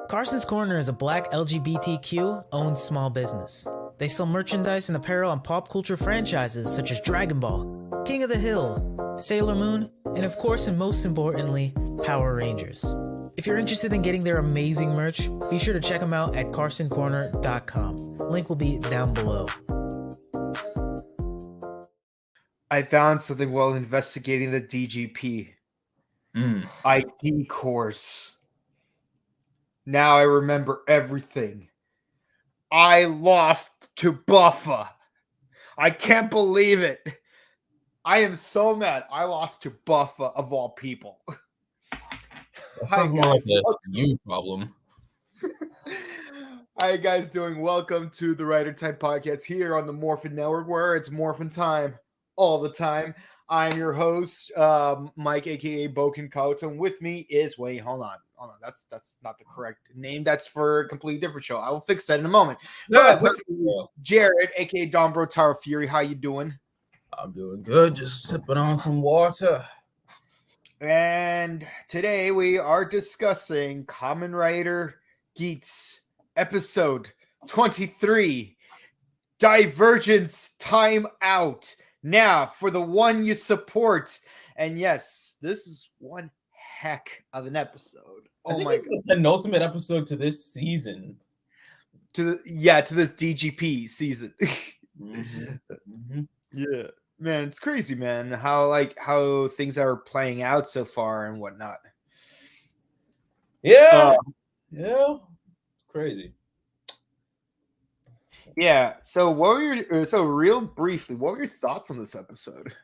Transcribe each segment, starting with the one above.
Carson's Corner is a black LGBTQ-owned small business. They sell merchandise and apparel on pop culture franchises such as Dragon Ball, King of the Hill, Sailor Moon, and of course and most importantly, Power Rangers. If you're interested in getting their amazing merch, be sure to check them out at carsoncorner.com. Link will be down below. I found something while investigating the DGP. ID course. Now I remember everything. I lost to Buffa. I can't believe it. I am so mad. I lost to Buffa of all people. That sounds more like a you problem. Hi guys, doing welcome to the Rider Time podcast here on the Morphin Network, where it's Morphin time all the time. I'm your host, Mike, aka Boken Kauto, and with me is hold on. That's not the correct name. That's for a completely different show. I will fix that in a moment. But with me, Jared, aka Dombro Tower Fury. How you doing? I'm doing good. Just sipping on some water. And today we are discussing Kamen Rider Geats episode 23, Divergence Time Out. Now, for the one you support. And yes, this is one heck of an episode. I think it's the penultimate episode to this season. To this DGP season. Yeah. Man, it's crazy, man. How things are playing out so far and whatnot. Yeah. It's crazy. Yeah. So real briefly, what were your thoughts on this episode?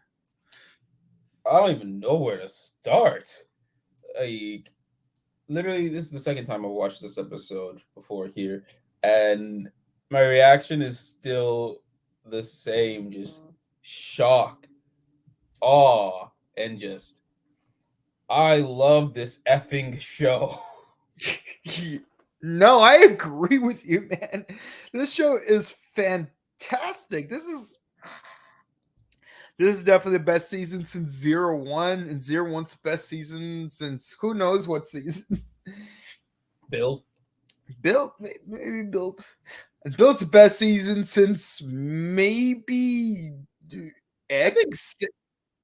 I don't even know where to start. Like, literally, this is the second time I watched this episode before here, and my reaction is still the same, just shock, awe, and just I love this effing show. No, I agree with you, man. This show is fantastic. This is definitely the best season since 01, and 01's the best season since who knows what season. Build. Maybe Build. And Build's the best season since maybe X.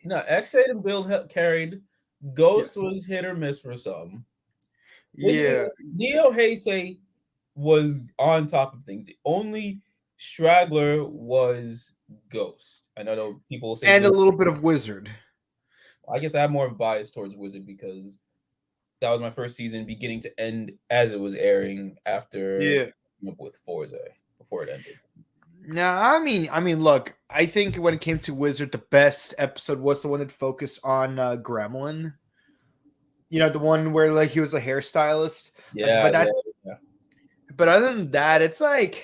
No, X8 and Build carried. Ghost was hit or miss for some. Yeah. Neo Heisei was on top of things. The only straggler was Ghost. I know people say and a little bit of Wizard. I guess I have more bias towards Wizard because that was my first season beginning to end as it was airing after up with Forza before it ended. No, I mean, look, I think when it came to Wizard, the best episode was the one that focused on Gremlin. You know, the one where like he was a hairstylist. Yeah. But other than that, it's like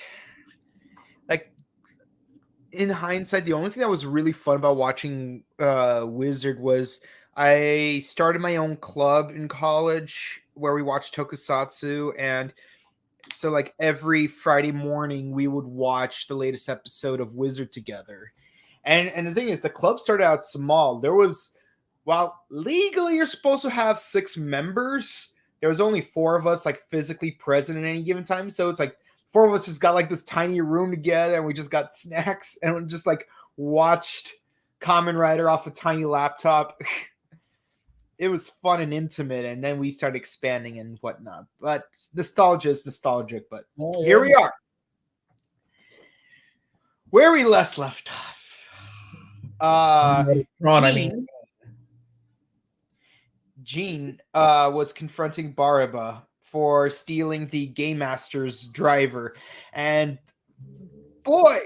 in hindsight, the only thing that was really fun about watching Wizard was I started my own club in college where we watched Tokusatsu, and so like every Friday morning we would watch the latest episode of Wizard together. And the thing is, the club started out small. There was, while legally you're supposed to have 6 members, there was only 4 of us like physically present at any given time. So it's like 4 of us just got like this tiny room together, and we just got snacks and we just like watched Kamen Rider off a tiny laptop. It was fun and intimate, and then we started expanding and whatnot. But nostalgia is nostalgic. But here we are, where we left off. Gene was confronting Bariba for stealing the Game Master's driver, and boy,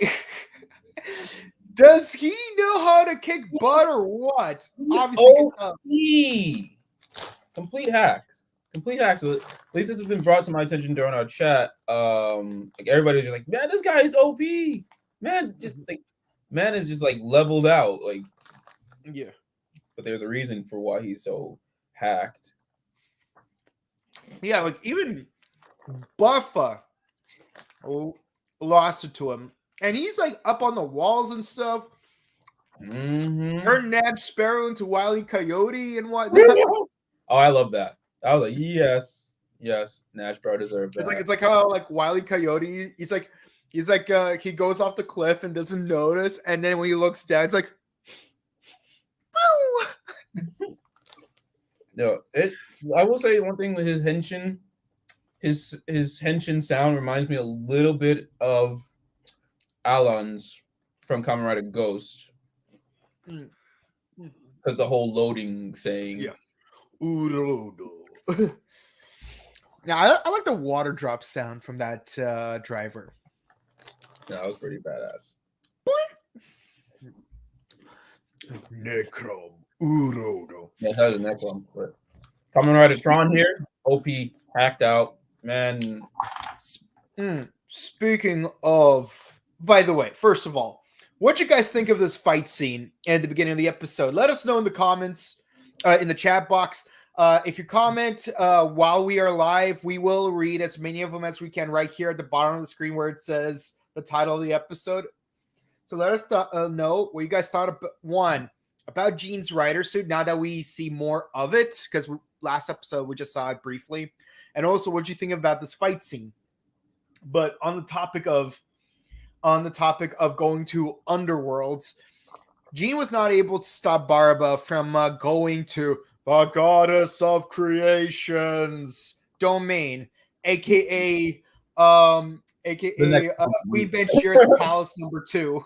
does he know how to kick butt or what? Obviously, complete hacks. At least this has been brought to my attention during our chat. Like everybody's just like, man, this guy is OP. Man, man is just like leveled out. Like, yeah. But there's a reason for why he's so hacked. Yeah, like even Buffa lost it to him. And he's like up on the walls and stuff. Turn Nab Sparrow into Wile E. Coyote and whatnot. Oh, I love that. I was like, yes. Yes, Nash Brothers are bad. It's like how like Wile E. Coyote, he goes off the cliff and doesn't notice, and then when he looks down, it's like, woo! No, I will say one thing with his henshin, his henshin sound reminds me a little bit of Alon's from Kamen Rider Ghost, because the whole loading saying. Yeah. Now I like the water drop sound from that driver. Yeah, that was pretty badass. Necrom Urodo. Yeah, that was a Necrom. But Kamen Rider Tron here, OP hacked out, man. Speaking of, by the way, first of all, what you guys think of this fight scene at the beginning of the episode? Let us know in the comments, in the chat box. If you comment while we are live, we will read as many of them as we can right here at the bottom of the screen where it says the title of the episode. So let us know what you guys thought about Jean's rider suit now that we see more of it, because last episode we just saw it briefly, and also what you think about this fight scene. But on the topic of going to underworlds, Jean was not able to stop Barba from going to the goddess of creation's domain, aka Queen Ben-Shira's palace number 2.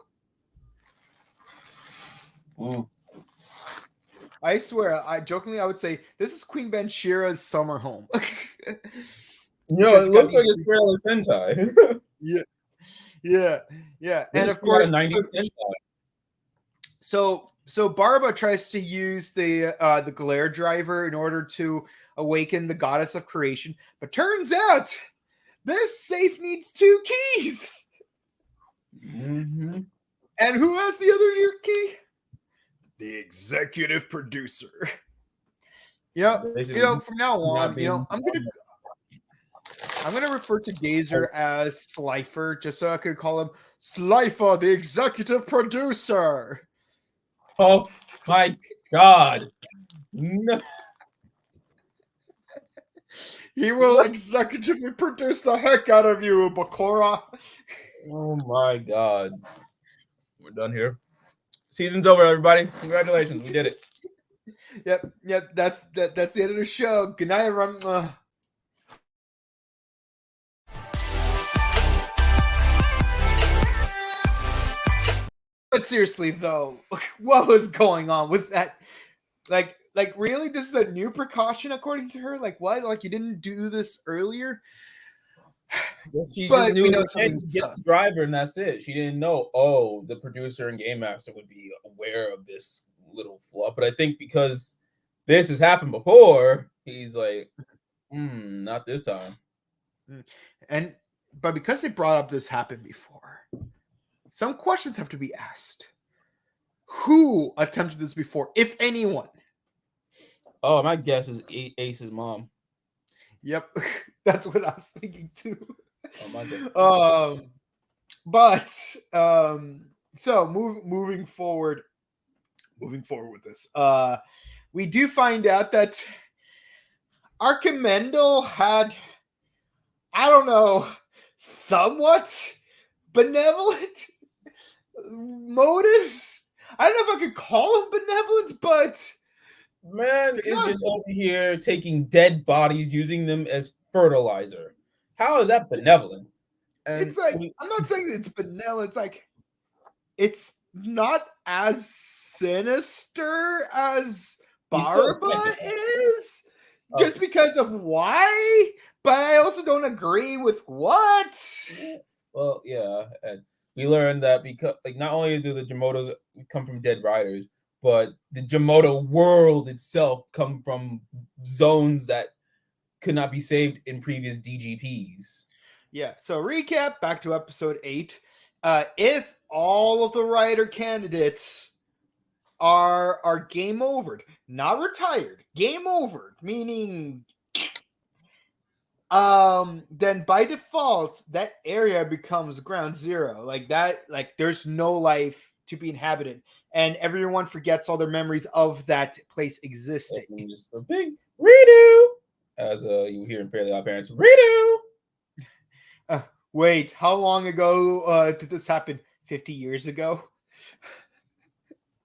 I swear, I would say this is Queen Ben-Shira's summer home. It looks like a Trailer Sentai. Yeah. And of course, 90s Sentai. So Barba tries to use the glare driver in order to awaken the goddess of creation, but turns out this safe needs 2 keys. Mm-hmm. And who has the other key? The executive producer. From now on, I'm gonna refer to Gazer as Slifer, just so I could call him Slifer, the executive producer. Oh my god! No. He will executively produce the heck out of you, Bakura. Oh my god! We're done here. Season's over, everybody. Congratulations, we did it. Yep. That's the end of the show. Good night, everyone. But seriously, though, what was going on with that? Like, really? This is a new precaution, according to her? Like, what? Like, you didn't do this earlier? She just knew the driver, and that's it. She didn't know, the producer and game master would be aware of this little flaw. But I think because this has happened before, he's like, not this time. But because they brought up this happened before, some questions have to be asked. Who attempted this before, if anyone? Oh, my guess is Ace's mom. Yep, that's what I was thinking too. Oh my God. So moving forward with this, we do find out that Archimendo had, I don't know, somewhat benevolent motives. I don't know if I could call them benevolent, but man is just over here taking dead bodies, using them as fertilizer. How is that benevolent? And it's like, I'm not saying that it's benevolent. It's like, it's not as sinister as Barba is, just because of why. But I also don't agree with what. Well, yeah, and we learned that because, like, not only do the Jamotos come from dead riders, but the Jamoto world itself come from zones that could not be saved in previous DGPs. Yeah, so recap, back to episode 8. If all of the rider candidates are game overed, not retired, game overed, meaning then by default that area becomes ground zero. Like that, like there's no life to be inhabited, and everyone forgets all their memories of that place existing. Just a big redo. as you hear in Fairly Odd Parents, redo. Wait, how long ago did this happen? 50 years ago?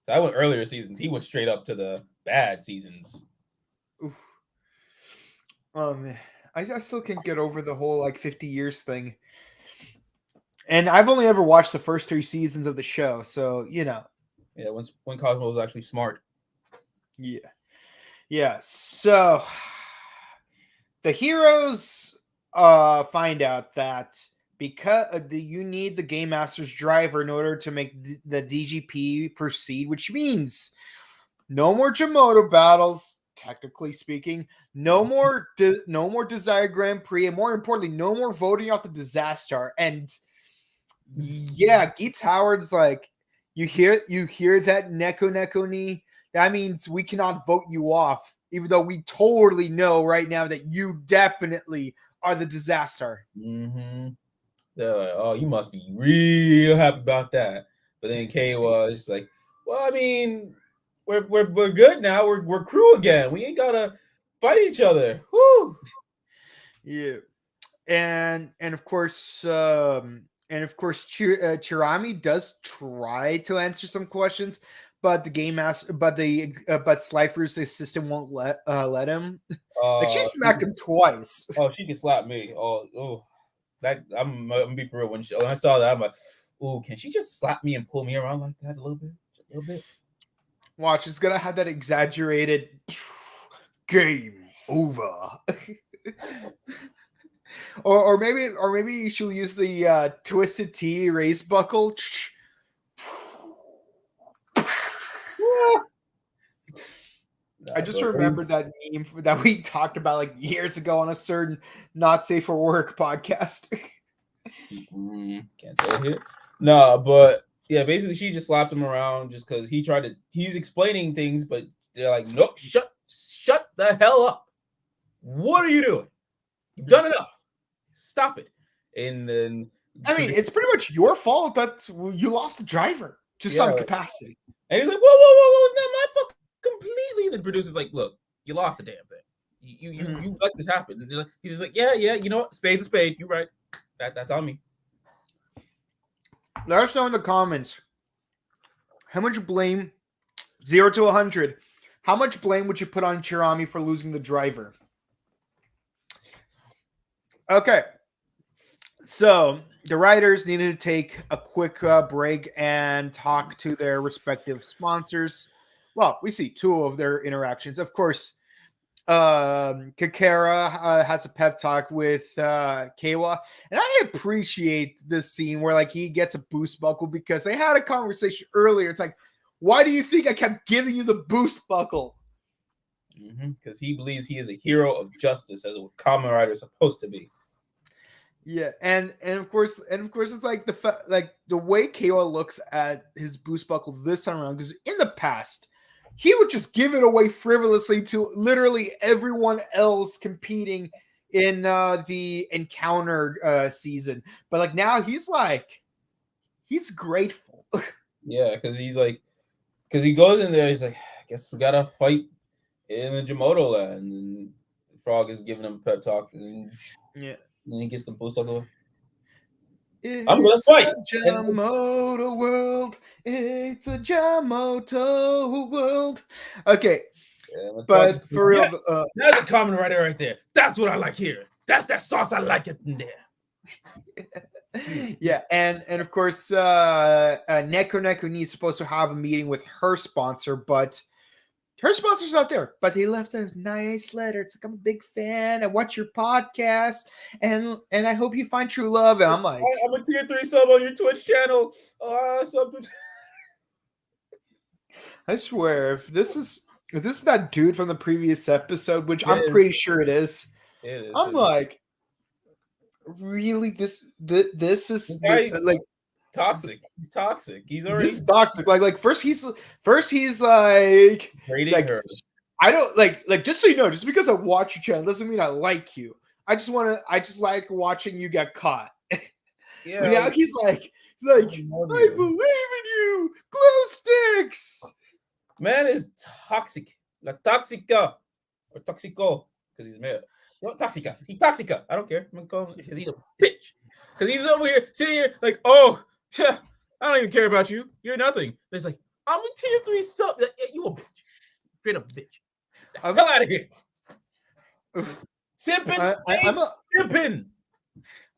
That went earlier seasons. He went straight up to the bad seasons. Oof. I still can't get over the whole like 50 years thing. And I've only ever watched the first 3 seasons of the show, so you know. Yeah, when Cosmo was actually smart. Yeah. So the heroes find out that because you need the Game Master's driver in order to make the DGP proceed, which means no more Jamoto battles, technically speaking, no more Desire Grand Prix, and more importantly, no more voting out the disaster. And yeah, Geats Howard's like, you hear that Neko ni? That means we cannot vote you off, even though we totally know right now that you definitely are the disaster. Mm-hmm. They're like, oh, you must be real happy about that. But then Kay was like, well, I mean, we're good now. We're crew again. We ain't gotta fight each other. Whoo! Yeah, and of course, Chirami does try to answer some questions, but the game master, but Slifer's assistant won't let him. Like she smacked him twice. Oh, she can slap me. Oh, that I'm gonna be for real. When I saw that, I'm like, oh, can she just slap me and pull me around like that a little bit? Watch, it's gonna have that exaggerated game over. or maybe she'll use the Twisted T race buckle. I just remembered that meme that we talked about like years ago on a certain Not Safe for Work podcast. Can't say it here. No, but yeah, basically she just slapped him around just because he's explaining things, but they're like, nope, shut the hell up. What are you doing? You've done enough. Stop it. And then I mean, it's pretty much your fault that you lost the driver to some capacity. And he's like, whoa, it's not my fault completely. And the producer's like, look, you lost the damn thing. You let this happen. And he's just like, yeah, you know what? Spade's a spade. You're right. That's on me. Let us know in the comments how much blame, 0 to 100, how much blame would you put on Chirami for losing the driver? Okay. So the writers needed to take a quick break and talk to their respective sponsors. Well, we see 2 of their interactions. Of course, Kakara has a pep talk with Kawa, and I appreciate this scene where like he gets a boost buckle because they had a conversation earlier. It's like, why do you think I kept giving you the boost buckle? Because he believes he is a hero of justice, as a Kamen Rider is supposed to be. Yeah, and of course it's like the way Kawa looks at his boost buckle this time around, because in the past he would just give it away frivolously to literally everyone else competing in the encounter season, but like now he's grateful. Yeah, because he goes in there, he's like, I guess we gotta fight in the Jamoto land, and Frog is giving him a pep talk, and and he gets the boost buckle. I'm gonna fight. Jamoto world. It's a Jamoto world. Okay. Yeah, but for real, yes, that's a Kamen Rider right there. That's what I like here. That's that sauce. I like it in there. Yeah, and of course, Neko is supposed to have a meeting with her sponsor, but her sponsor's not there. But they left a nice letter. It's like, I'm a big fan. I watch your podcast, and I hope you find true love. And I'm like, I'm a tier 3 sub on your Twitch channel. I swear, if this is that dude from the previous episode, which I'm pretty sure it is. I'm like, really? This is like toxic. He's toxic. He's already toxic. Like first he's like rating her. I don't like just so you know, just because I watch your channel doesn't mean I like you. I just like watching you get caught. Yeah. But now he's like, I believe in you. Glow sticks. Man is toxic. La toxica or toxico because he's male. Yo, Toxica. He Toxica. I don't care. I'm gonna call him because he's a bitch. Because he's over here sitting here like, oh, yeah, I don't even care about you. You're nothing. It's like, I'm a tier 3 sub. Like, you a bitch. Straight up bitch. Hell out of here. Simping. Simping.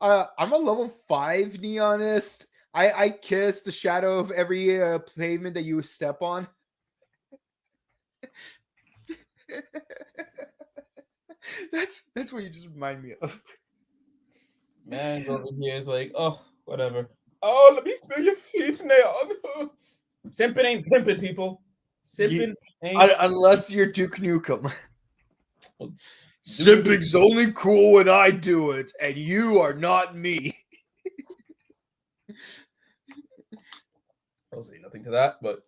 I'm a level 5 neonist. I kiss the shadow of every pavement that you step on. That's what you just remind me of. Man over here is like, oh, whatever. Oh, let me smell your feet now. Simping ain't pimping, people. Simping ain't unless you're Duke Nukem. Simping's only cool when I do it, and you are not me. I'll say nothing to that, but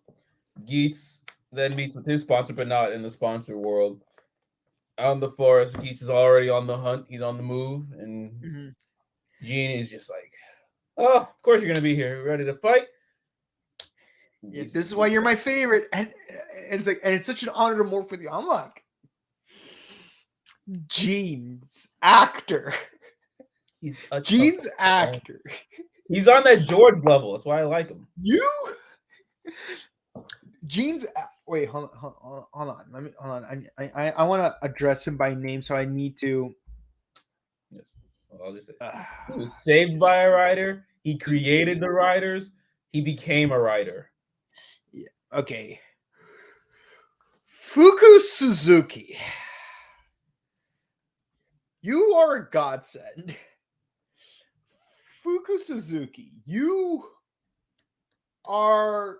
Geats then meets with his sponsor, but not in the sponsor world. Out in the forest, Geats is already on the hunt. He's on the move, and Gene is just like, oh, of course you're going to be here. Ready to fight? Yeah, this is why you're my favorite. And it's like, and it's such an honor to morph with you. I'm like, Gene's actor. He's a Gene's actor. He's on that George level. That's why I like him. Gene's wait, hold on. Let me hold on. I want to address him by name, so I need to. Yes. Well, I'll just say he was saved by a writer. He created the writers. He became a writer. Yeah. Okay. Fuku Suzuki. You are a godsend. Fuku Suzuki, you are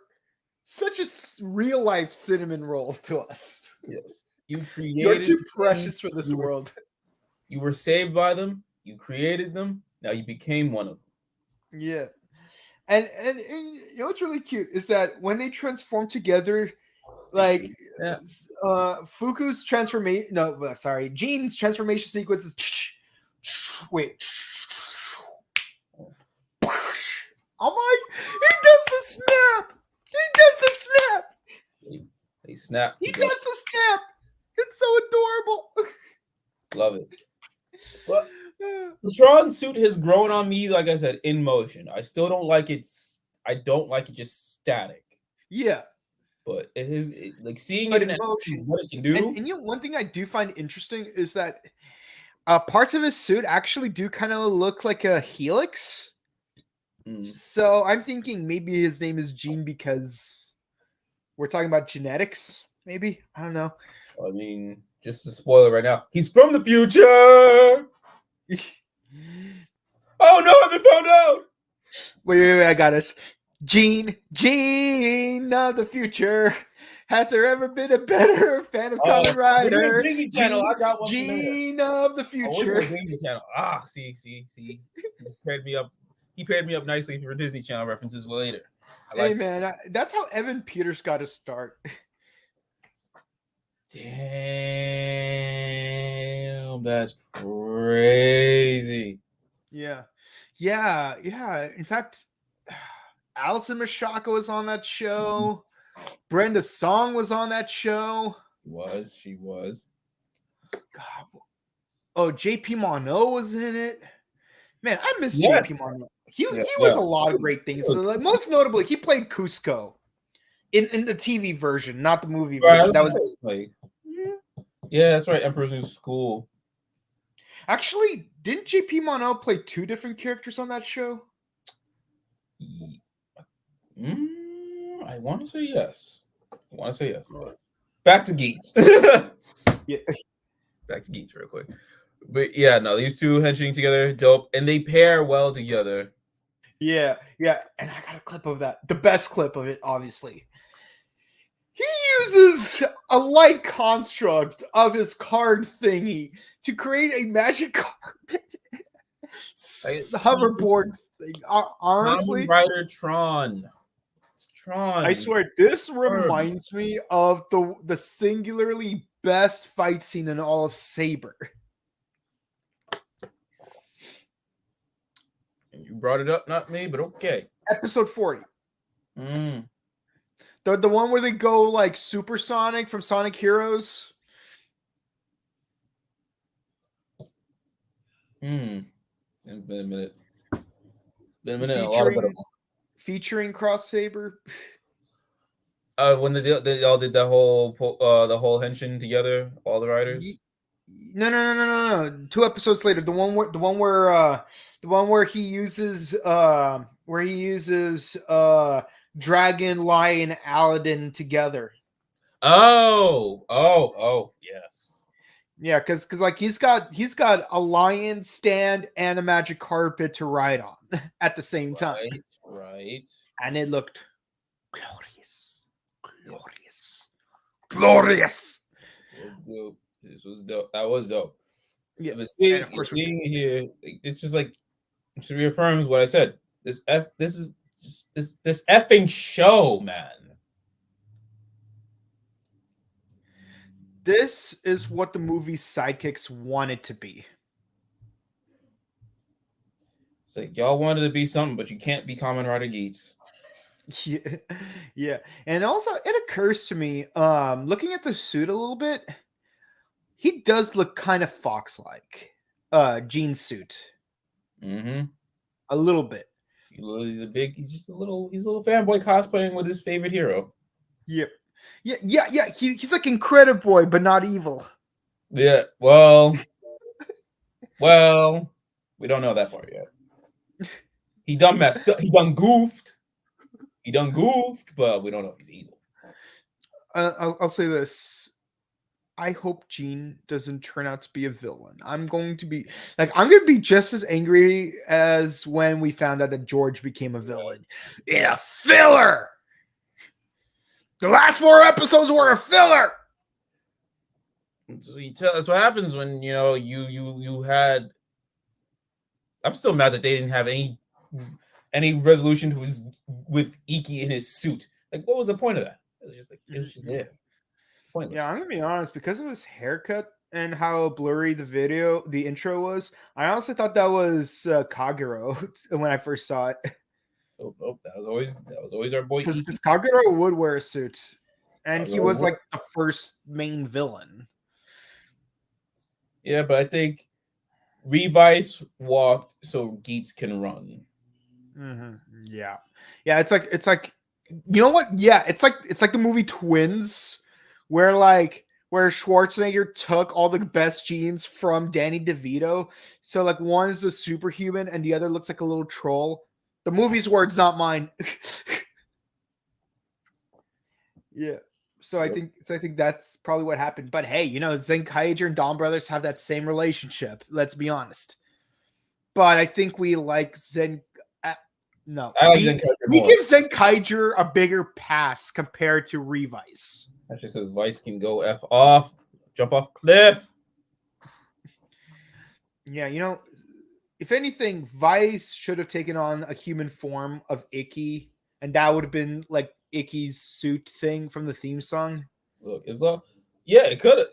such a real life cinnamon roll to us. Yes. You're too precious for this world. You were saved by them. You created them. Now you became one of them. Yeah. And you know what's really cute is that when they transform together, like Fuku's transformation, Gene's transformation sequence is wait. I'm like, he does the snap. He snapped. He does the snap. It's so adorable. Love it. But the Tron suit has grown on me, like I said, in motion. I still don't like it. I don't like it just static. Yeah. But it is like seeing it in motion, what it can do. And you know, one thing I do find interesting is that parts of his suit actually do kind of look like a helix. So I'm thinking maybe his name is Gene because we're talking about genetics. Maybe, I don't know. I mean, just to spoil it right now, he's from the future. Oh no, I've been found out. Wait, I got us. Gene of the future. Has there ever been a better fan of Kamen Rider? Gene of the future. See. He paired me up. He paired me up nicely for Disney Channel references later. Hey man, that's how Evan Peters got his start. Damn, that's crazy. Yeah. In fact, Allison Mashaka was on that show. Brenda Song was on that show. She was. God. Oh, JP Mono was in it. Man, I miss JP Mono. He was a lot of great things. So, like, most notably, he played Cusco in the TV version, not the movie version. That was like, yeah, that's right. Emperor's New School. Actually, didn't JP Mono play two different characters on that show? I want to say yes. Back to Geats. Yeah. Back to Geats real quick. But yeah, no, these two henching together, dope. And they pair well together. Yeah. And I got a clip of that. The best clip of it, obviously. He uses a light construct of his card thingy to create a magic carpet hoverboard thing. Honestly, Kamen Rider Tron. I swear, this reminds me of the singularly best fight scene in all of Saber. And you brought it up, not me, but okay. Episode 40. The one where they go like supersonic from Sonic Heroes. It's been a minute. Been a minute. A lot of it. Featuring Cross Saber. When they all did that whole the whole henshin together, all the writers. No. 2 episodes later, the one where he uses Dragon, Lion, Aladdin together. Oh, yes. Yeah, because like he's got a lion stand and a magic carpet to ride on at the same time. Right. And it looked glorious. This was dope. That was dope. Yeah, but and of course seeing here, it's just like it reaffirms what I said. This is just this effing show, man. This is what the movie's sidekicks wanted to be. It's like y'all wanted to be something, but you can't be Kamen Rider Geats. Yeah. And also it occurs to me, looking at the suit a little bit, he does look kind of Fox-like. Jean's suit. Mm-hmm. A little bit. He's a little fanboy cosplaying with his favorite hero. Yep. Yeah. He's like Incrediboy, but not evil. Yeah. Well, we don't know that part yet. He done messed up. He done goofed, but we don't know if he's evil. I'll say this. I hope Jean doesn't turn out to be a villain. I'm going to be just as angry as when we found out that George became a villain. In a filler! The last 4 episodes were a filler! So that's what happens when you had. I'm still mad that they didn't have any resolution to with Iki in his suit. Like, what was the point of that? It was just there. Pointless. Yeah, I'm gonna be honest, because of his haircut and how blurry the intro was, I honestly thought that was Kagero when I first saw it. Oh, that was always our boy. Because Kagero would wear a suit, and he was like the first main villain. Yeah, but I think Revice walked so Geats can run. Mm-hmm. Yeah. It's like you know what? Yeah, it's like the movie Twins, where Schwarzenegger took all the best genes from Danny DeVito. So like one is a superhuman and the other looks like a little troll. The movie's words, not mine. Yeah. So I think that's probably what happened. But hey, Zenkaiger and Dawn Brothers have that same relationship. Let's be honest. But I think we like Zen. No, I like Zenkaiger we more. give Zenkaiger a bigger pass compared to Revice. Actually, because Vice can go F off, jump off cliff. Yeah, if anything, Vice should have taken on a human form of Icky, and that would have been like Icky's suit thing from the theme song. Look, yeah, it could have,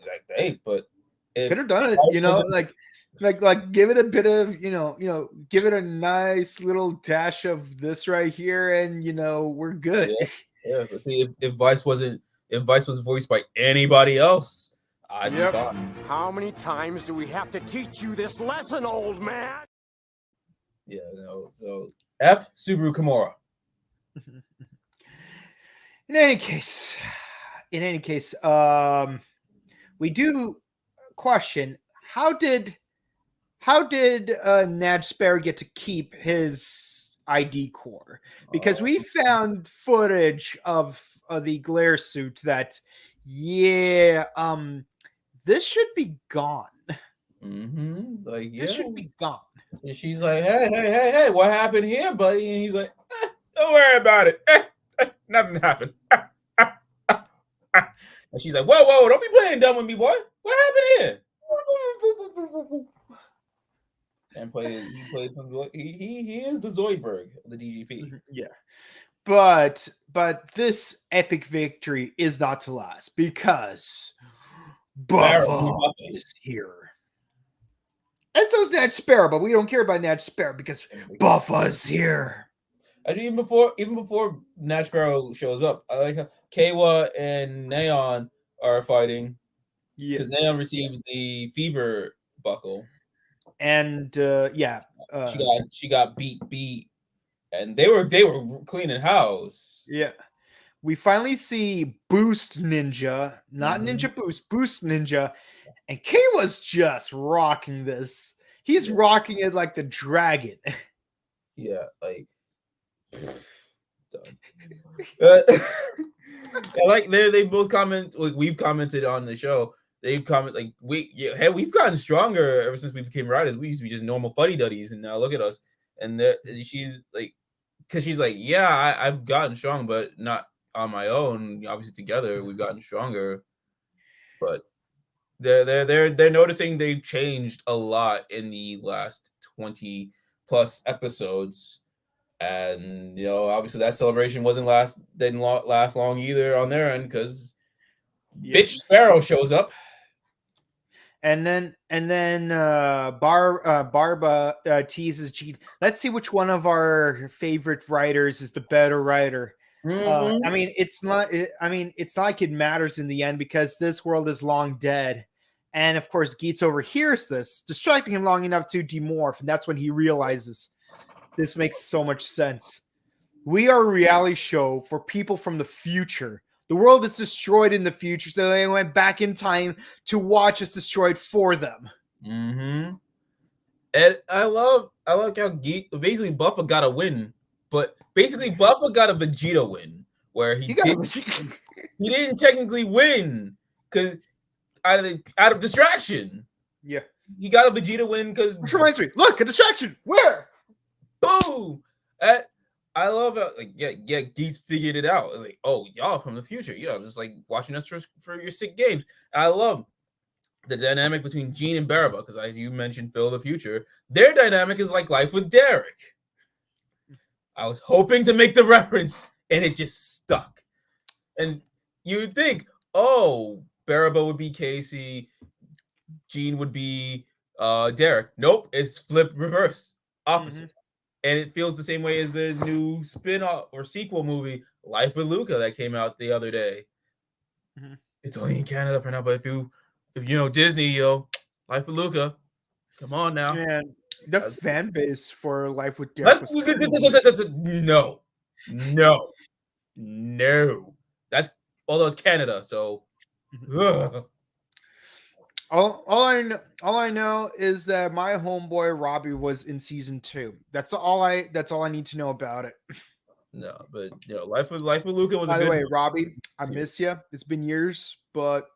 but it could have done it. Like give it a bit of give it a nice little dash of this right here, and we're good. Yeah. But see, if Vice was voiced by anybody else, I'd be fine. How many times do we have to teach you this lesson, old man? Yeah, so F Subaru Kimura. In any case, we do question how did Nad Sparrow get to keep his ID core? Because we found footage of the glare suit that this should be gone. Mm-hmm. This should be gone. And she's like, hey, what happened here, buddy? And he's like, don't worry about it. Nothing happened. And she's like, whoa, don't be playing dumb with me, boy. What happened here? And he played some. He is the Zoidberg of the DGP. Yeah, but this epic victory is not to last because Buffa is here, and so is Nat Sparrow. But we don't care about Nat Sparrow because Buffa's here. Actually, even before Nat Sparrow shows up, I like how Kawa and Neon are fighting because Neon received the fever buckle. And yeah, she got beat, and they were cleaning house. yeah. We finally see Boost Ninja, not Ninja Boost Ninja, and Kayla's just rocking this. He's rocking it like the dragon. Yeah, like done. Like they both comment, like we've commented on the show. They've commented like we've gotten stronger ever since we became riders. We used to be just normal fuddy duddies, and now look at us. And she's like, because she's like, yeah, I've gotten strong, but not on my own. Obviously, together we've gotten stronger. But they're noticing they've changed a lot in the last 20 plus episodes. And obviously that celebration didn't last long either on their end, because bitch Sparrow shows up. And then Barba teases Gene. Let's see which one of our favorite writers is the better writer. I mean, it's not like it matters in the end, because this world is long dead. And of course, Geats overhears this, distracting him long enough to demorph, and that's when he realizes this makes so much sense. We are a reality show for people from the future. The world is destroyed in the future, so they went back in time to watch us destroyed for them. And I love how basically Buffa got a win, but basically Buffa got a Vegeta win, where he didn't technically win because out of distraction. Yeah, he got a Vegeta win because. Which reminds me, look, a distraction. Where? Boom! I love how Geats figured it out. Like, oh, y'all from the future, just like watching us for your sick games. And I love the dynamic between Gene and Baraba, because as you mentioned, Phil, the future, their dynamic is like life with Derek. I was hoping to make the reference, and it just stuck. And you'd think, oh, Baraba would be Casey, Gene would be Derek. Nope, it's flip reverse, opposite. And it feels the same way as the new spin-off or sequel movie, Life with Luca, that came out the other day. It's only in Canada for now, but if you know Disney, Life with Luca, come on now. Man, the fan base for Life with Derek was no. That's although it's Canada, so. All I know is that my homeboy Robbie was in season 2. That's all I need to know about it. No, but Life with Luca was. By the way, Robbie, I miss you. It's been years, but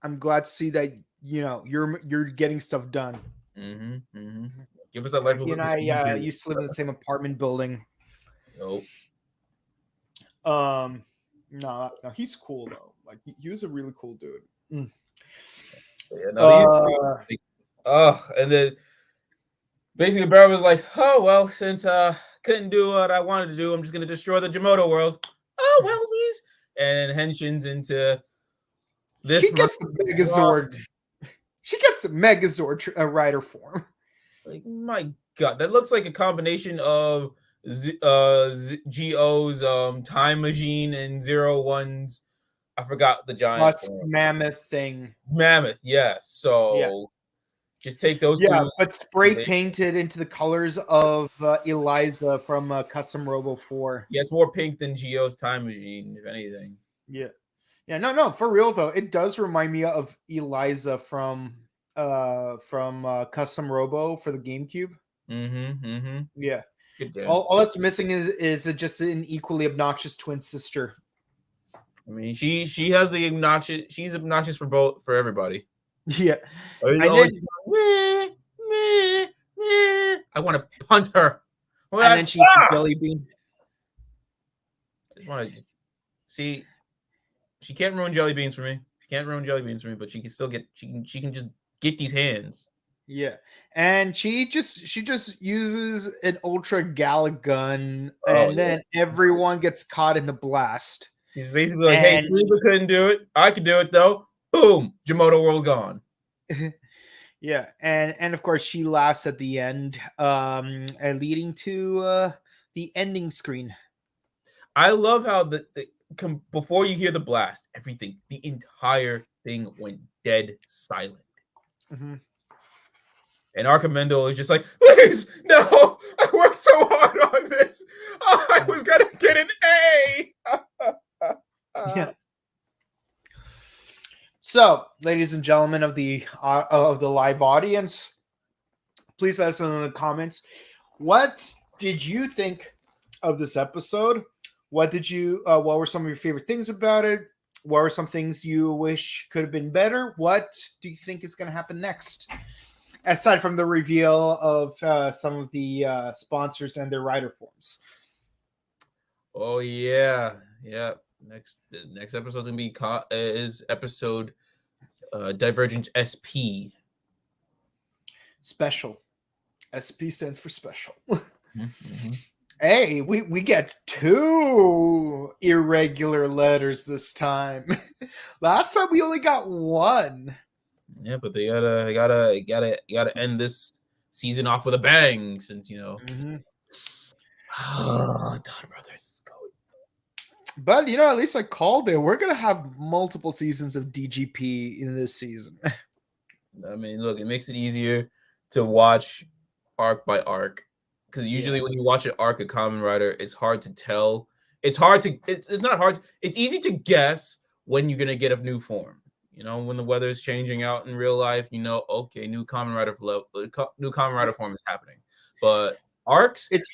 I'm glad to see that you're getting stuff done. Give us that Life with Luca. And I used to live in the same apartment building. Nope. No, he's cool though. Like he was a really cool dude. Yeah, and then basically Barra was like, oh well, since couldn't do what I wanted to do, I'm just gonna destroy the Jamoto world. Oh wellsies, and henshins into this. She gets the Megazord. She gets the Megazord rider form. Like, my God, that looks like a combination of Go's time machine and 01's. I forgot the giant mammoth thing. Mammoth, yes. So just take those two. But spray painted into the colors of Eliza from Custom Robo 4. Yeah, it's more pink than Go's time machine, if anything. Yeah, no, for real though, it does remind me of Eliza from Custom Robo for the GameCube. Yeah. All that's missing is just an equally obnoxious twin sister. I mean, she has the obnoxious. She's obnoxious for everybody. Yeah. I want to punch her. And then she eats a jelly bean. I just want to see. She can't ruin jelly beans for me. But she can still get. She can just get these hands. Yeah, and she just uses an Ultra Gallic gun, and then everyone gets caught in the blast. He's basically like, hey, Frieza couldn't do it. I can do it, though. Boom. Jamoto world gone. Yeah. And of course, she laughs at the end, leading to the ending screen. I love how before you hear the blast, the entire thing went dead silent. And Archimendo is just like, please, no, I worked so hard on this. Oh, I was gonna get an A. Yeah. So, ladies and gentlemen of the live audience, please let us know in the comments, what did you think of this episode? What were some of your favorite things about it? What were some things you wish could have been better? What do you think is going to happen next? Aside from the reveal of some of the sponsors and their rider forms. Oh yeah. The next episode is gonna be is episode Divergence SP. Special. SP stands for special. Mm-hmm. Hey, we get 2 irregular letters this time. Last time we only got 1. Yeah, but they gotta end this season off with a bang, since Mm-hmm. Don Brothers is going. But at least I called it. We're gonna have multiple seasons of DGP in this season. I mean, look, it makes it easier to watch arc by arc, because usually when you watch an arc of Kamen Rider, it's hard to tell. It's not hard. It's easy to guess when you're gonna get a new form. When the weather is changing out in real life, okay, new Kamen Rider form is happening. But arcs, it's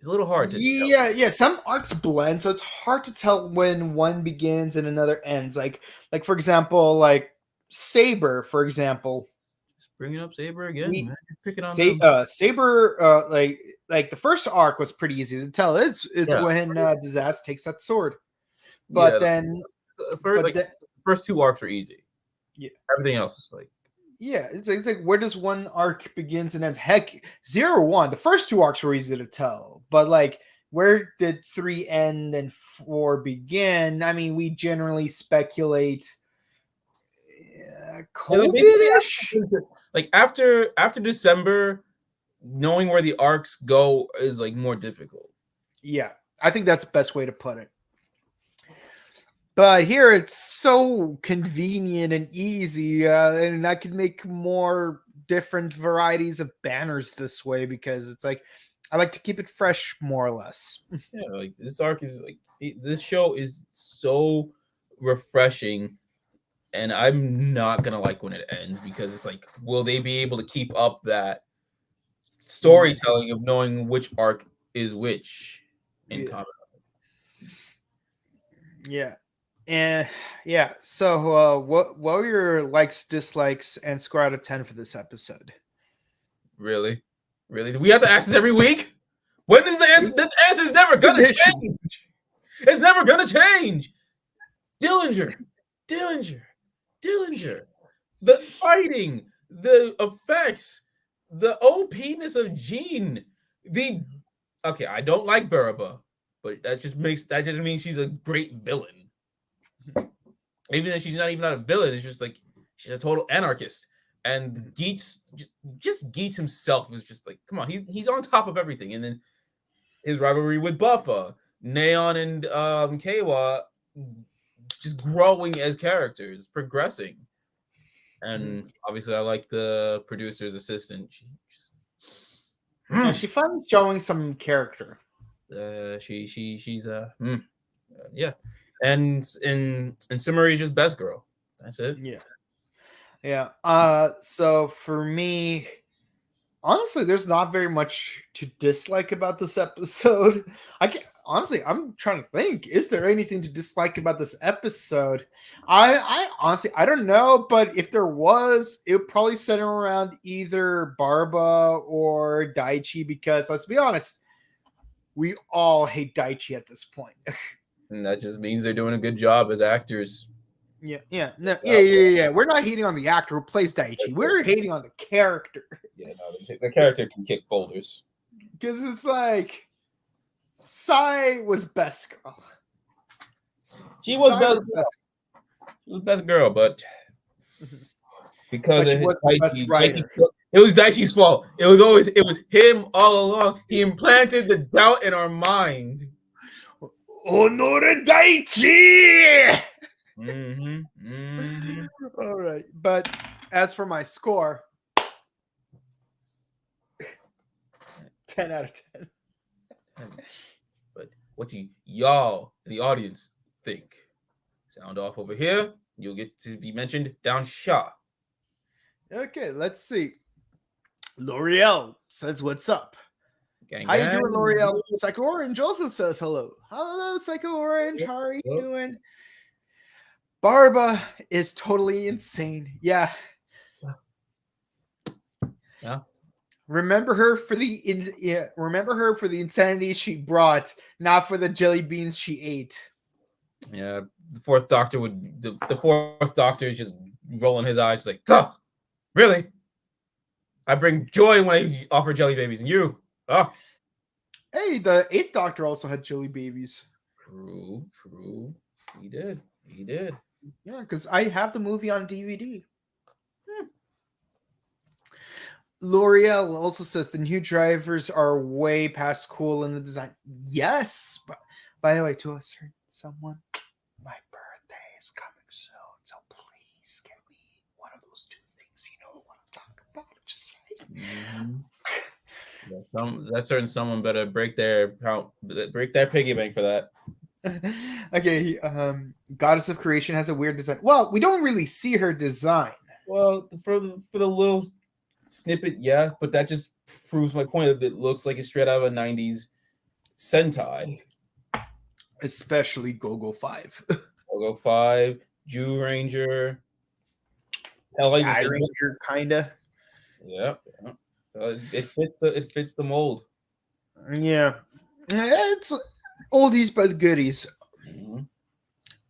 a little hard to tell. Yeah. Some arcs blend, so it's hard to tell when one begins and another ends. Like for example, like Saber, for example. Just bringing up Saber again, man. You're picking on them. Saber, like the first arc was pretty easy to tell. It's when Disaster takes that sword. But then the first 2 arcs are easy. Yeah. Everything else is like, yeah, it's like, where does one arc begins and ends? Heck, 0-1, the first 2 arcs were easy to tell, but like, where did 3 end and 4 begin? I mean, we generally speculate COVID-ish. Like after December, knowing where the arcs go is like more difficult. Yeah, I think that's the best way to put it. But here it's so convenient and easy, and I could make more different varieties of banners this way, because it's like I like to keep it fresh, more or less. Yeah, like this arc is like, this show is so refreshing, and I'm not gonna like when it ends, because it's like, will they be able to keep up that storytelling of knowing which arc is which in Kamen Rider? Yeah. And so what were your likes, dislikes, and score out of 10 for this episode? Really? Do we have to ask this every week? When is the answer? The answer is never gonna change. It's never gonna change. Dillinger. The fighting, the effects, the OP-ness of Jean. Okay, I don't like Buraba, but that doesn't mean she's a great villain. Even though she's not a villain, it's just like she's a total anarchist. And Geats, just Geats himself was just like, come on, he's on top of everything. And then his rivalry with Buffa, Neon, and Keiwa, just growing as characters, progressing. And obviously, I like the producer's assistant. She finally showing some character. She's yeah. And Simmery is just best girl. That's it. Yeah. So for me, honestly, there's not very much to dislike about this episode. I'm trying to think. Is there anything to dislike about this episode? I honestly, I don't know. But if there was, it would probably center around either Barba or Daichi, because let's be honest, we all hate Daichi at this point. And that just means they're doing a good job as actors. Yeah. We're not hating on the actor who plays Daichi. We're hating on the character. Yeah, no, the character can kick boulders. Because it's like, Sai was best girl. She was best girl, but because it was Daichi's fault. It was him all along. He implanted the doubt in our mind. Honore Daichi! Mm-hmm. All right. But as for my score, 10 out of 10. But what do y'all in the audience think? Sound off over here. You'll get to be mentioned down Shaw. Okay, let's see. L'Oreal says, "What's up? Gang, How you gang. doing, L'Oreal?" Psycho Orange also says hello. Hello, Psycho Orange. How are you doing? Barba is totally insane. Yeah. Yeah. Remember her for the insanity she brought, not for the jelly beans she ate. Yeah, the fourth Doctor the fourth Doctor is just rolling his eyes like, oh, really? I bring joy when I offer jelly babies, and you, oh. Hey, the 8th Doctor also had jelly babies. True. He did. Yeah, because I have the movie on DVD. L'Oreal also says the new drivers are way past cool in the design. Yes, but by the way, to a certain someone, my birthday is coming soon, so please get me one of those 2 things. You know what I'm talking about? Just saying. That certain someone better break their piggy bank for that. Okay, Goddess of Creation has a weird design. Well, we don't really see her design. Well, for the little snippet, yeah, but that just proves my point of it looks like it's straight out of a 90s Sentai. Especially Go-Go 5. Go 5, Jew Ranger. Hell, I even say Ranger, kinda. Yeah. So it fits the mold. Yeah. It's oldies but goodies.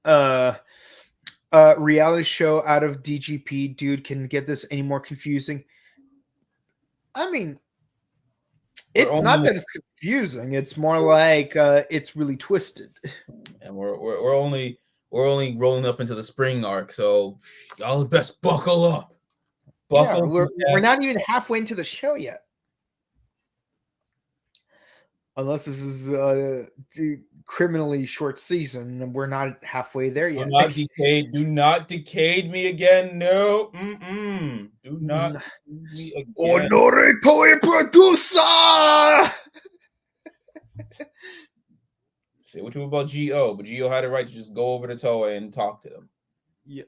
Mm-hmm. Reality show out of DGP, dude, can get this any more confusing? I mean, it's not that it's confusing. It's more like it's really twisted. And we're only rolling up into the spring arc, so y'all best buckle up. We're not even halfway into the show yet. Unless this is a criminally short season, and we're not halfway there yet. Do not decade me again. No. Do not decade me again. Honore toe producer! Say what you about G.O., but G.O. had the right to just go over to Toei and talk to them. Yeah.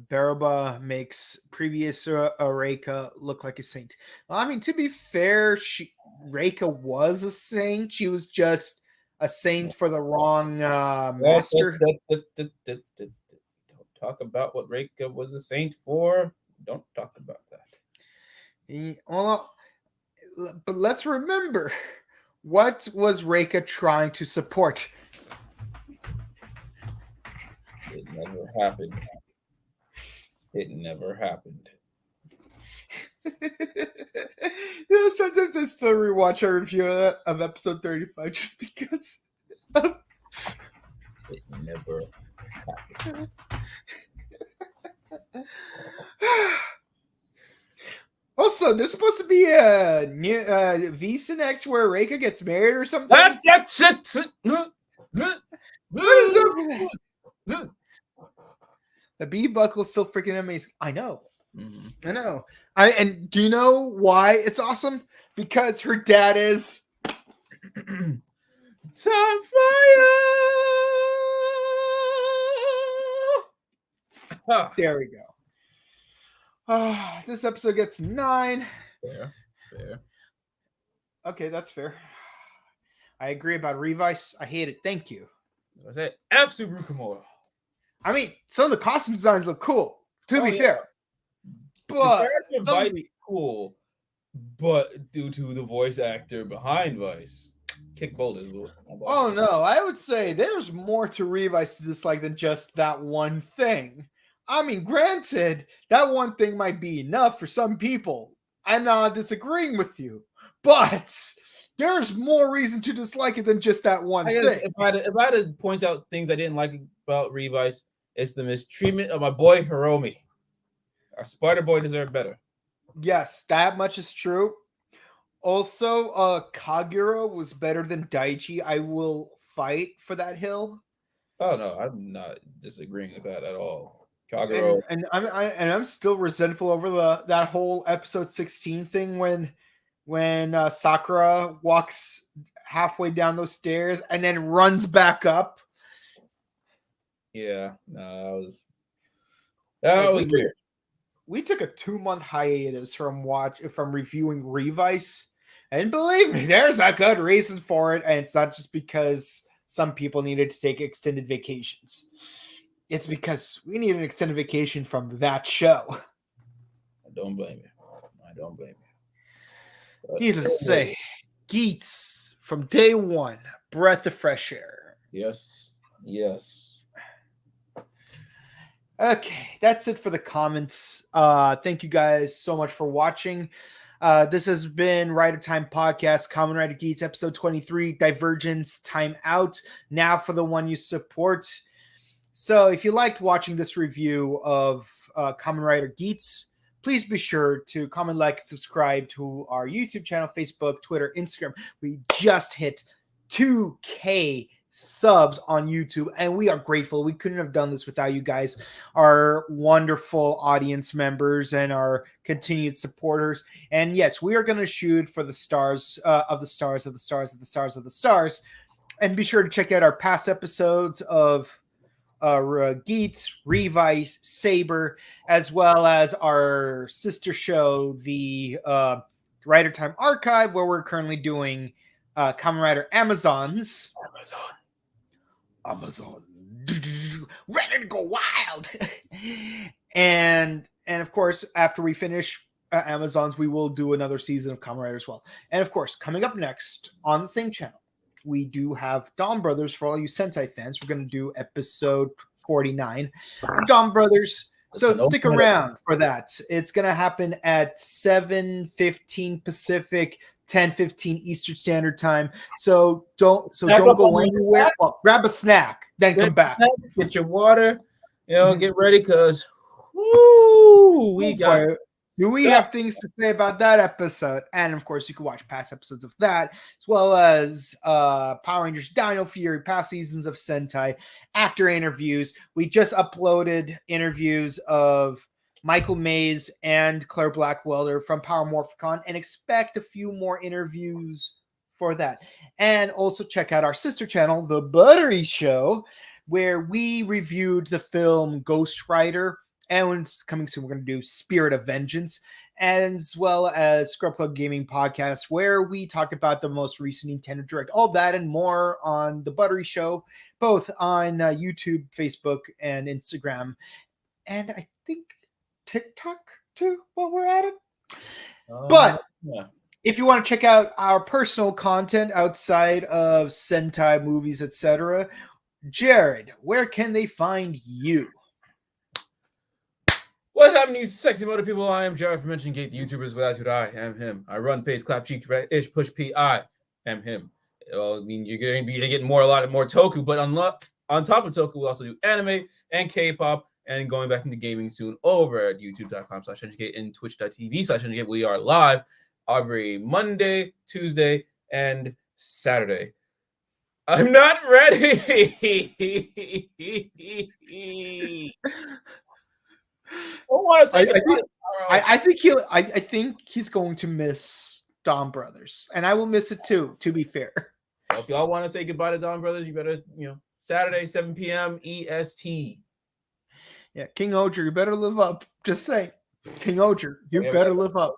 Baraba makes previous Reika look like a saint. Well, I mean, to be fair, Reika was a saint. She was just a saint for the wrong master. Don't talk about what Reika was a saint for. Don't talk about that. Well, but let's remember, what was Reika trying to support? It never happened. You know, sometimes I still rewatch our review of episode 35 just because it never happened. Also, there's supposed to be a new V-Connect where Reika gets married or something. That's it. The B buckle is still freaking amazing. I know. Mm-hmm. I know. And do you know why it's awesome? Because her dad is Time Fire. There we go. This episode gets 9. Fair. Okay, that's fair. I agree about Revice. I hate it. Thank you. I said F Subaru. I mean, some of the costume designs look cool, to be fair. But Vice is cool, but due to the voice actor behind Vice, kick bolt is cool. Oh no, I would say there's more to Revice to dislike than just that one thing. I mean, granted, that one thing might be enough for some people. I'm not disagreeing with you, but there's more reason to dislike it than just that one thing. If I had to point out things I didn't like about Revice, it's the mistreatment of my boy Hiromi. Our Spider Boy deserved better. Yes, that much is true. Also, Kagura was better than Daichi. I will fight for that hill. Oh no, I'm not disagreeing with that at all. Kagura And I'm still resentful over that whole episode 16 thing when when Sakura walks halfway down those stairs and then runs back up. Yeah, no, that was weird. We took a 2-month hiatus from reviewing Revice, and believe me, there's a good reason for it, and it's not just because some people needed to take extended vacations. It's because we need an extended vacation from that show. I don't blame you. Needless to say, Geats from day one, breath of fresh air. Yes. Okay, that's it for the comments. Thank you guys so much for watching. This has been Rider Time Podcast, Kamen Rider Geats, episode 23, Divergence, Time Out. Now for the one you support. So if you liked watching this review of Kamen Rider Geats, please be sure to comment, like, and subscribe to our YouTube channel, Facebook, Twitter, Instagram. We just hit 2K subs on YouTube, and we are grateful. We couldn't have done this without you guys, our wonderful audience members and our continued supporters. And yes, we are going to shoot for the stars of the stars of the stars of the stars of the stars. And be sure to check out our past episodes of Geats, Revice, Saber, as well as our sister show, the Rider Time Archive, where we're currently doing Kamen Rider Amazons. Amazon. Ready to go wild. and of course, after we finish Amazons, we will do another season of Kamen Rider as well. And of course, coming up next on the same channel, we do have Dawn Brothers for all you Sentai fans. We're going to do episode 49 of Dawn Brothers. So stick around for that. It's going to happen at 7:15 Pacific, 10:15 Eastern Standard Time. So don't go anywhere. Well, grab a snack, then come back. Get your water, get ready, because we have things to say about that episode. And of course, you can watch past episodes of that, as well as Power Rangers Dino Fury, past seasons of Sentai, actor interviews. We just uploaded interviews of Michael Mays and Claire Blackwelder from Power Morphicon, and expect a few more interviews for that. And also check out our sister channel, The Buttery Show, where we reviewed the film Ghost Rider. And when it's coming soon, we're going to do Spirit of Vengeance, as well as Scrub Club Gaming Podcast, where we talked about the most recent Nintendo Direct. All that and more on The Buttery Show, both on YouTube, Facebook, and Instagram. And I think TikTok, too, while we're at it. But if you want to check out our personal content outside of Sentai movies, etc., Jared, where can they find you? What's happening, you sexy motor people? I am Jared from Mention Gate, the YouTubers without you. I am him. I run face, clap cheeks, ish, push P. I am him. Well, I mean, you're going to be getting a lot more Toku, but on top of Toku, we also do anime and K-pop, and going back into gaming soon over at youtube.com/educate and twitch.tv/educate. We are live every Monday, Tuesday, and Saturday. I'm not ready. I think he's going to miss Dawn Brothers, and I will miss it too, to be fair. Well, if y'all want to say goodbye to Dawn Brothers, you better, Saturday, 7 p.m. EST. Yeah, King Oger, you better live up. Just say, King Oger, you better live up.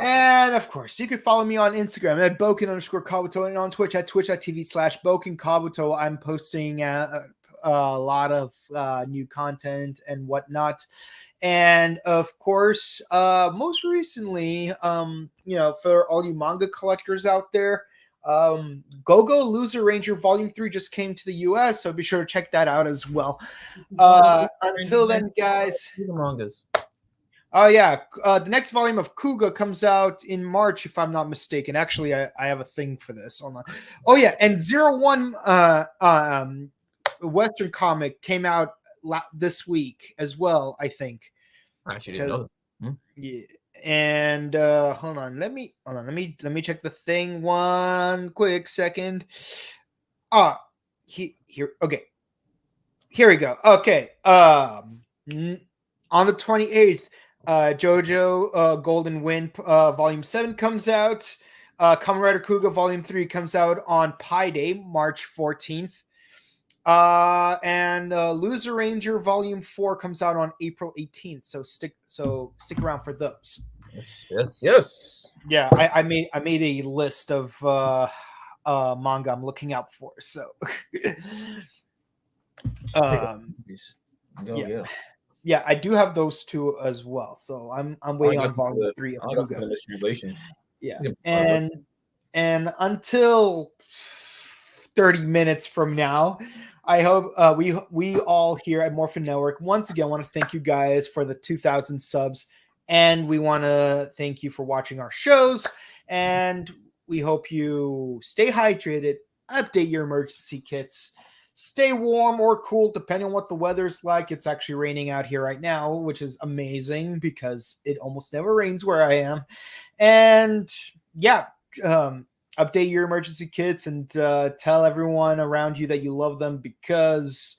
And of course, you can follow me on Instagram at Boken_Kabuto, and on Twitch at twitch.tv/BokenKabuto. I'm posting a lot of new content and whatnot. And of course, most recently, for all you manga collectors out there, Go-Go Loser Ranger Volume 3 just came to the US, so be sure to check that out as well. Until then, guys. Mangas. Oh yeah, the next volume of Kuga comes out in March, if I'm not mistaken. Actually, I have a thing for this. Oh yeah, and 01 Western comic came out this week as well, I think. I actually didn't know that. Yeah. And hold on, let me check the thing one quick second. Here, okay. Here we go. Okay. On the 28th, JoJo Golden Wind Volume 7 comes out. Kamen Rider Kuga Volume 3 comes out on Pi Day, March 14th. And Loser Ranger Volume 4 comes out on April 18th. So stick around for those. Yes. Yeah, I made a list of manga I'm looking out for. So yeah, I do have those two as well. So I'm waiting on Volume 3 of Kuga. Translations. Yeah, and until 30 minutes from now, I hope we all here at Morphin Network once again want to thank you guys for the 2,000 subs, and we want to thank you for watching our shows, and we hope you stay hydrated, update your emergency kits, stay warm or cool depending on what the weather's like. It's actually raining out here right now, which is amazing because it almost never rains where I am. And yeah, update your emergency kits and tell everyone around you that you love them, because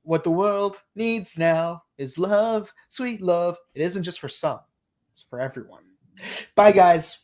what the world needs now is love, sweet love. It isn't just for some, it's for everyone. Bye, guys.